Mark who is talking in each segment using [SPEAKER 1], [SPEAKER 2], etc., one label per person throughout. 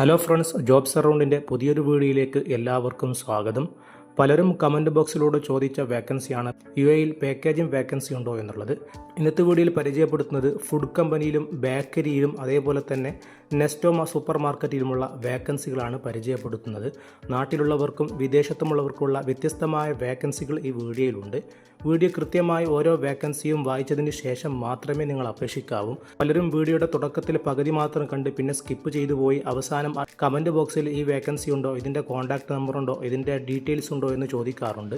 [SPEAKER 1] Hello friends, jobs അറൗണ്ടിൻ്റെ പുതിയൊരു വീഡിയോയിലേക്ക് എല്ലാവർക്കും സ്വാഗതം. പലരും കമൻറ്റ് ബോക്സിലൂടെ ചോദിച്ച വേക്കൻസിയാണ് UAEയിൽ പാക്കേജിംഗ് വേക്കൻസി ഉണ്ടോ എന്നുള്ളത്. ഇന്നത്തെ വീഡിയോയിൽ പരിചയപ്പെടുത്തുന്നത് ഫുഡ് കമ്പനിയിലും ബേക്കറിയിലും അതേപോലെ തന്നെ നെസ്റ്റോമ സൂപ്പർ മാർക്കറ്റിലുമുള്ള വേക്കൻസികളാണ് പരിചയപ്പെടുത്തുന്നത്. നാട്ടിലുള്ളവർക്കും വിദേശത്തുമുള്ളവർക്കുള്ള വ്യത്യസ്തമായ വേക്കൻസികൾ ഈ വീഡിയോയിലുണ്ട്. വീഡിയോ കൃത്യമായി ഓരോ വേക്കൻസിയും വായിച്ചതിന് ശേഷം മാത്രമേ നിങ്ങൾ അപേക്ഷിക്കാവൂ. പലരും വീഡിയോയുടെ തുടക്കത്തിൽ പകുതി മാത്രം കണ്ട് പിന്നെ സ്കിപ്പ് ചെയ്തു പോയി അവസാനം കമൻറ്റ് ബോക്സിൽ ഈ വേക്കൻസി ഉണ്ടോ, ഇതിൻ്റെ കോൺടാക്ട് നമ്പർ ഉണ്ടോ, ഇതിൻ്റെ ഡീറ്റെയിൽസ് ഉണ്ടോ എന്ന് ചോദിക്കാറുണ്ട്.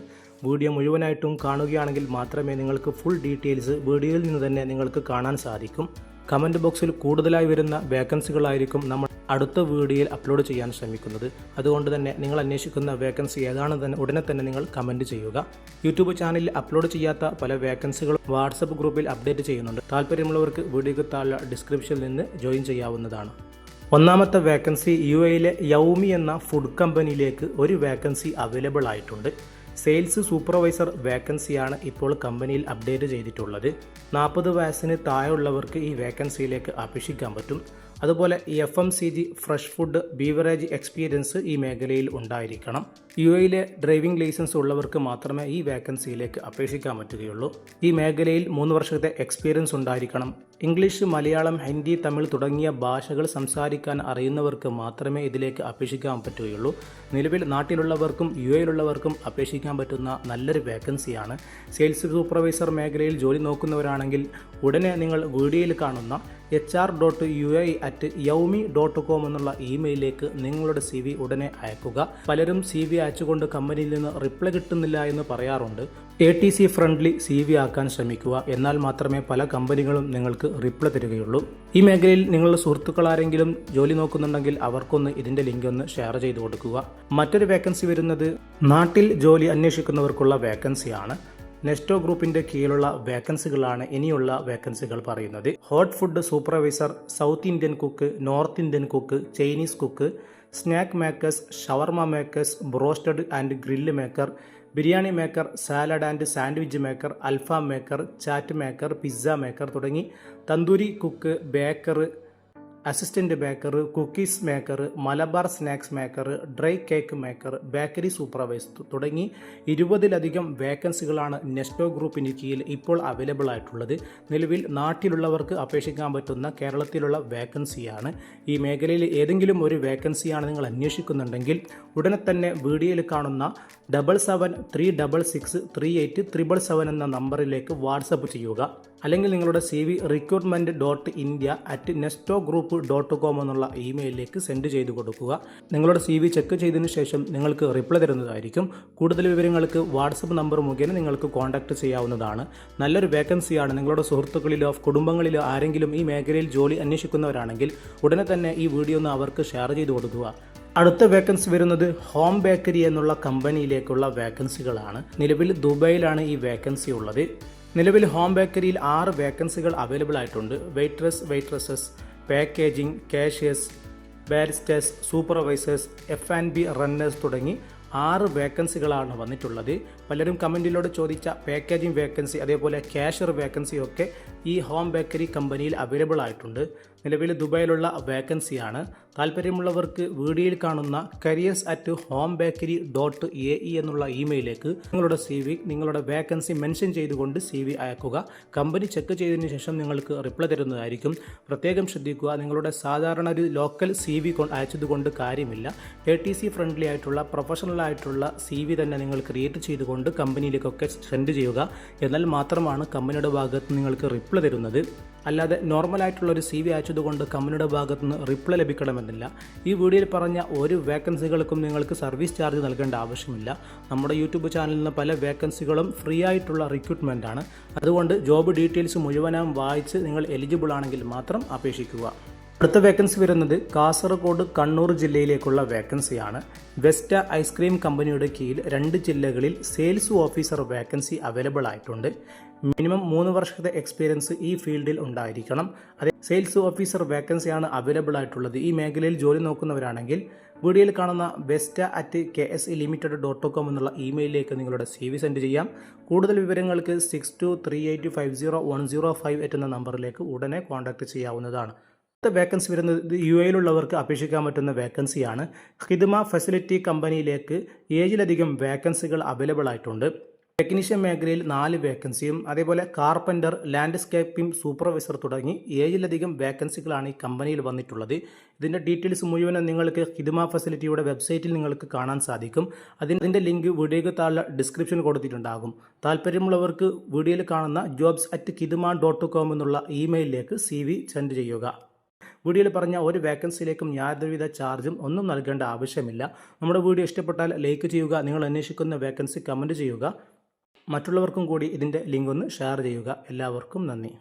[SPEAKER 1] വീഡിയോ മുഴുവനായിട്ടും കാണുകയാണെങ്കിൽ മാത്രമേ നിങ്ങൾക്ക് ഫുൾ ഡീറ്റെയിൽസ് വീഡിയോയിൽ നിന്ന് തന്നെ നിങ്ങൾക്ക് കാണാൻ സാധിക്കും. കമൻറ്റ് ബോക്സിൽ കൂടുതലായി വരുന്ന വേക്കൻസികളായിരിക്കും നമ്മൾ അടുത്ത വീഡിയോയിൽ അപ്ലോഡ് ചെയ്യാൻ ശ്രമിക്കുന്നത്. അതുകൊണ്ട് തന്നെ നിങ്ങൾ അന്വേഷിക്കുന്ന വേക്കൻസി ഏതാണെന്ന് ഉടനെ തന്നെ നിങ്ങൾ കമൻറ്റ് ചെയ്യുക. യൂട്യൂബ് ചാനലിൽ അപ്ലോഡ് ചെയ്യാത്ത പല വേക്കൻസികളും വാട്സപ്പ് ഗ്രൂപ്പിൽ അപ്ഡേറ്റ് ചെയ്യുന്നുണ്ട്. താല്പര്യമുള്ളവർക്ക് വീഡിയോയ്ക്ക് താഴെ ഡിസ്ക്രിപ്ഷനിൽ നിന്ന് ജോയിൻ ചെയ്യാവുന്നതാണ്. ഒന്നാമത്തെ വേക്കൻസി UAEയിലെ യൗമി എന്ന ഫുഡ് കമ്പനിയിലേക്ക് ഒരു വേക്കൻസി അവൈലബിൾ ആയിട്ടുണ്ട്. സെയിൽസ് സൂപ്പർവൈസർ വേക്കൻസിയാണ് ഇപ്പോൾ കമ്പനിയിൽ അപ്ഡേറ്റ് ചെയ്തിട്ടുള്ളത്. 40 വയസ്സിന് താഴെയുള്ളവർക്ക് ഈ വേക്കൻസിയിലേക്ക് അപേക്ഷിക്കാൻ പറ്റും. അതുപോലെ FMCG fresh food beverage experience ഈ മേഖലയിൽ ഉണ്ടായിരിക്കണം. UAEയിലെ ഡ്രൈവിംഗ് ലൈസൻസ് ഉള്ളവർക്ക് മാത്രമേ ഈ വേക്കൻസിയിലേക്ക് അപേക്ഷിക്കാൻ പറ്റുകയുള്ളൂ. ഈ മേഖലയിൽ 3 വർഷത്തെ എക്സ്പീരിയൻസ് ഉണ്ടായിരിക്കണം. ഇംഗ്ലീഷ്, മലയാളം, ഹിന്ദി, തമിഴ് തുടങ്ങിയ ഭാഷകൾ സംസാരിക്കാൻ അറിയുന്നവർക്ക് മാത്രമേ ഇതിലേക്ക് അപേക്ഷിക്കാൻ പറ്റുകയുള്ളൂ. നിലവിൽ നാട്ടിലുള്ളവർക്കും UAEയിലുള്ളവർക്കും അപേക്ഷിക്കാൻ പറ്റുന്ന നല്ലൊരു വേക്കൻസിയാണ്. സെയിൽസ് സൂപ്പർവൈസർ മേഖലയിൽ ജോലി നോക്കുന്നവരാണെങ്കിൽ ഉടനെ നിങ്ങൾ വീഡിയോയിൽ കാണുന്ന hr.uae@yaumi.com എന്നുള്ള ഇമെയിലിലേക്ക് നിങ്ങളുടെ CV ഉടനെ അയക്കുക. പലരും CV അയച്ചുകൊണ്ട് കമ്പനിയിൽ നിന്ന് റിപ്ലൈ കിട്ടുന്നില്ല എന്ന് പറയാറുണ്ട്. ATC ഫ്രണ്ട്ലി CV ആക്കാൻ ശ്രമിക്കുക. എന്നാൽ മാത്രമേ പല കമ്പനികളും നിങ്ങൾക്ക് റിപ്ലൈ തരികയുള്ളൂ. ഈ മേഖലയിൽ നിങ്ങളുടെ സുഹൃത്തുക്കൾ ആരെങ്കിലും ജോലി നോക്കുന്നുണ്ടെങ്കിൽ അവർക്കൊന്ന് ഇതിൻ്റെ ലിങ്ക് ഒന്ന് ഷെയർ ചെയ്ത് കൊടുക്കുക. മറ്റൊരു വേക്കൻസി വരുന്നത് നാട്ടിൽ ജോലി അന്വേഷിക്കുന്നവർക്കുള്ള വേക്കൻസിയാണ്. നെസ്റ്റോ ഗ്രൂപ്പിന്റെ കീഴിലുള്ള വേക്കൻസികളാണ് ഇനിയുള്ള വേക്കൻസികൾ പറയുന്നത്. Hot food supervisor, south Indian cook, north Indian cook, Chinese cook, snack makers, shawarma makers, broasted and grill maker, biryani maker, salad and sandwich maker, അൽഫാം maker, chaat maker, pizza maker തുടങ്ങി tandoori cook, baker, assistant baker, cookies maker, Malabar snacks maker, dry cake maker, bakery supervisor തുടങ്ങി 20ലധികം വേക്കൻസികളാണ് നെസ്റ്റോ ഗ്രൂപ്പിന് കീഴിൽ ഇപ്പോൾ available ആയിട്ടുള്ളത്. നിലവിൽ നാട്ടിലുള്ളവർക്ക് അപേക്ഷിക്കാൻ പറ്റുന്ന കേരളത്തിലുള്ള വേക്കൻസിയാണ്. ഈ മേഖലയിൽ ഏതെങ്കിലും ഒരു വേക്കൻസിയാണ് നിങ്ങൾ അന്വേഷിക്കുന്നുണ്ടെങ്കിൽ ഉടനെ തന്നെ വീഡിയോയിൽ കാണുന്ന 7736638377 എന്ന നമ്പറിലേക്ക് വാട്സപ്പ് ചെയ്യുക. അല്ലെങ്കിൽ നിങ്ങളുടെ CV recruitment.india@nestogroup.com എന്നുള്ള ഇമെയിലിലേക്ക് സെൻഡ് ചെയ്ത് കൊടുക്കുക. നിങ്ങളുടെ CV ചെക്ക് ചെയ്തതിനു ശേഷം നിങ്ങൾക്ക് റിപ്ലൈ തരുന്നതായിരിക്കും. കൂടുതൽ വിവരങ്ങൾക്ക് വാട്സപ്പ് നമ്പർ മുഖേന നിങ്ങൾക്ക് കോൺടാക്ട് ചെയ്യാവുന്നതാണ്. നല്ലൊരു വേക്കൻസിയാണ്. നിങ്ങളുടെ സുഹൃത്തുക്കളിലോ കുടുംബങ്ങളിലോ ആരെങ്കിലും ഈ മേഖലയിൽ ജോലി അന്വേഷിക്കുന്നവരാണെങ്കിൽ ഉടനെ തന്നെ ഈ വീഡിയോ ഒന്ന് അവർക്ക് ഷെയർ ചെയ്ത് കൊടുക്കുക. അടുത്ത വേക്കൻസി വരുന്നത് ഹോം ബേക്കറി എന്നുള്ള കമ്പനിയിലേക്കുള്ള വേക്കൻസികളാണ്. നിലവിൽ ദുബായിലാണ് ഈ വേക്കൻസി ഉള്ളത്. നിലവിൽ ഹോം ബേക്കറിയിൽ 6 വേക്കൻസികൾ അവൈലബിൾ ആയിട്ടുണ്ട്. വെയ്റ്ററസസ്, packaging, കാഷ്യേഴ്സ്, barristers, supervisors, F&B runners തുടങ്ങി 6 വേക്കൻസികളാണ് വന്നിട്ടുള്ളത്. പലരും കമൻറ്റിലൂടെ ചോദിച്ച പാക്കേജിംഗ് വേക്കൻസി അതേപോലെ കാഷ്യർ വേക്കൻസി ഒക്കെ ഈ ഹോം ബേക്കറി കമ്പനിയിൽ അവൈലബിൾ ആയിട്ടുണ്ട്. നിലവിൽ ദുബായിലുള്ള വേക്കൻസിയാണ്. താല്പര്യമുള്ളവർക്ക് വീഡിയോയിൽ കാണുന്ന careers@homebakery.ae എന്നുള്ള ഇമെയിലേക്ക് നിങ്ങളുടെ CV, നിങ്ങളുടെ വേക്കൻസി മെൻഷൻ ചെയ്തുകൊണ്ട് CV അയക്കുക. കമ്പനി ചെക്ക് ചെയ്തതിന് ശേഷം നിങ്ങൾക്ക് റിപ്ലൈ തരുന്നതായിരിക്കും. പ്രത്യേകം ശ്രദ്ധിക്കുക, നിങ്ങളുടെ സാധാരണ ഒരു ലോക്കൽ CV അയച്ചതുകൊണ്ട് കാര്യമില്ല. ATC ഫ്രണ്ട്ലി ആയിട്ടുള്ള പ്രൊഫഷണൽ ആയിട്ടുള്ള CV തന്നെ നിങ്ങൾ ക്രിയേറ്റ് ചെയ്തുകൊണ്ട് കമ്പനിയിലേക്കൊക്കെ സെൻഡ് ചെയ്യുക. എന്നാൽ മാത്രമാണ് കമ്പനിയുടെ ഭാഗത്ത് നിങ്ങൾക്ക് റിപ്ലൈ തരുന്നത്. അല്ലാതെ നോർമലായിട്ടുള്ള ഒരു CV അയച്ചതുകൊണ്ട് കമ്പനിയുടെ ഭാഗത്തു നിന്ന് റിപ്ലൈ ലഭിക്കണമെന്നില്ല. ഈ വീഡിയോയിൽ പറഞ്ഞ ഒരു വേക്കൻസികൾക്കും നിങ്ങൾക്ക് സർവീസ് ചാർജ് നൽകേണ്ട ആവശ്യമില്ല. നമ്മുടെ യൂട്യൂബ് ചാനലിൽ നിന്ന് പല വേക്കൻസികളും ഫ്രീ ആയിട്ടുള്ള റിക്രൂട്ട്മെൻ്റ് ആണ്. അതുകൊണ്ട് ജോബ് ഡീറ്റെയിൽസ് മുഴുവനായും വായിച്ച് നിങ്ങൾ എലിജിബിൾ ആണെങ്കിൽ മാത്രം അപേക്ഷിക്കുക. അടുത്ത വേക്കൻസി വരുന്നത് കാസർഗോഡ്, കണ്ണൂർ ജില്ലയിലേക്കുള്ള വേക്കൻസിയാണ്. വെസ്റ്റ ഐസ്ക്രീം കമ്പനിയുടെ കീഴിൽ 2 ജില്ലകളിൽ സെയിൽസ് ഓഫീസർ വേക്കൻസി അവൈലബിൾ ആയിട്ടുണ്ട്. മിനിമം 3 വർഷത്തെ എക്സ്പീരിയൻസ് ഈ ഫീൽഡിൽ ഉണ്ടായിരിക്കണം. അതേ സെയിൽസ് ഓഫീസർ വേക്കൻസിയാണ് അവൈലബിൾ ആയിട്ടുള്ളത്. ഈ മേഖലയിൽ ജോലി നോക്കുന്നവരാണെങ്കിൽ വീഡിയോയിൽ കാണുന്ന best@kselimited.com എന്നുള്ള ഇമെയിലിലേക്ക് നിങ്ങളുടെ CV സെൻഡ് ചെയ്യാം. കൂടുതൽ വിവരങ്ങൾക്ക് 6238501058 എന്ന നമ്പറിലേക്ക് ഉടനെ കോൺടാക്ട് ചെയ്യാവുന്നതാണ്. അടുത്ത വേക്കൻസി വരുന്നത് യു എയിലുള്ളവർക്ക് അപേക്ഷിക്കാൻ പറ്റുന്ന വേക്കൻസിയാണ്. ഖിദ്മ ഫെസിലിറ്റി കമ്പനിയിലേക്ക് 7ലധികം വേക്കൻസികൾ അവൈലബിൾ ആയിട്ടുണ്ട്. ടെക്നീഷ്യൻ മേഖലയിൽ 4 വേക്കൻസിയും അതേപോലെ കാർപ്പൻ്റർ, ലാൻഡ്സ്കേപ്പിംഗ് സൂപ്പർവൈസർ തുടങ്ങി 7ലധികം വേക്കൻസികളാണ് ഈ കമ്പനിയിൽ വന്നിട്ടുള്ളത്. ഇതിൻ്റെ ഡീറ്റെയിൽസ് മുഴുവനും നിങ്ങൾക്ക് ഖിദ്മ ഫെസിലിറ്റിയുടെ വെബ്സൈറ്റിൽ നിങ്ങൾക്ക് കാണാൻ സാധിക്കും. അതിൻ്റെ ലിങ്ക് വീഡിയോയ്ക്ക് താഴെ ഡിസ്ക്രിപ്ഷനിൽ കൊടുത്തിട്ടുണ്ടാകും. താല്പര്യമുള്ളവർക്ക് വീഡിയോയിൽ കാണുന്ന jobs@kidma.com എന്നുള്ള ഇമെയിലിലേക്ക് CV സെൻഡ് ചെയ്യുക. വീഡിയോയിൽ പറഞ്ഞ ഒരു വേക്കൻസിയിലേക്കും യാതൊരുവിധ ചാർജും ഒന്നും നൽകേണ്ട ആവശ്യമില്ല. നമ്മുടെ വീഡിയോ ഇഷ്ടപ്പെട്ടാൽ ലൈക്ക് ചെയ്യുക, നിങ്ങൾ അന്വേഷിക്കുന്ന വേക്കൻസി കമൻറ്റ് ചെയ്യുക, മറ്റുള്ളവർക്കും കൂടി ഇതിൻ്റെ ലിങ്ക് ഒന്ന് ഷെയർ ചെയ്യുക. എല്ലാവർക്കും നന്ദി.